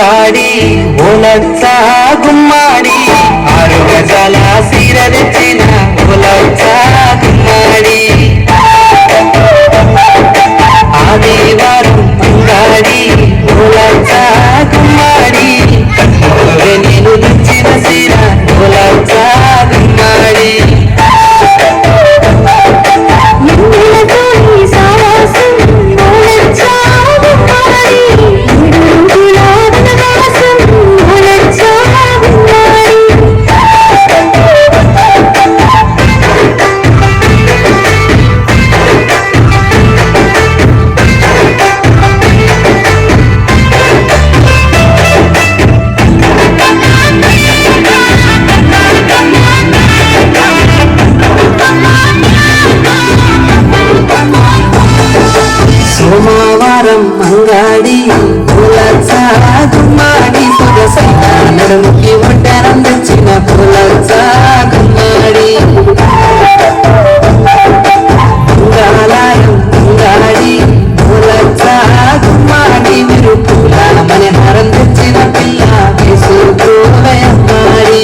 ಅಂಗಾಡಿ ಓಲಚ್ಚ ಗುಮ್ಮಾಡಿ 6 ಗಜಾಲ ಸೀರೆ ತೆಚ್ಚಿನ ಓಲಚ್ಚ ಗುಮ್ಮಾಡಿ ఆదివారం అంగాడి ఓలచ్చ గుమ్మాడి కట్టుకోవే నేను తెచ్చిన సీర ఓలచ్చ గుమ్మాడి సోమవారం అంగాడి ఓలచ్చ గుమ్మాడి సొగసైన నడుముకి ఒడ్డరం తెచ్చిన ఓలచ్చ గుమ్మాడి మంగళాయం అంగాడి ఓలచ్చ గుమ్మాడి మీరు పూల మణిహారం తెచ్చిన పిల్ల వేసుకోవే అమ్మాడి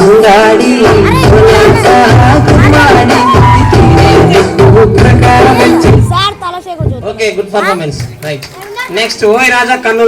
అంగాడి ఓలచ్చ గుమ్మాడి ప్రకారం okay good performance right next ఓయ్ రాజా కన్ను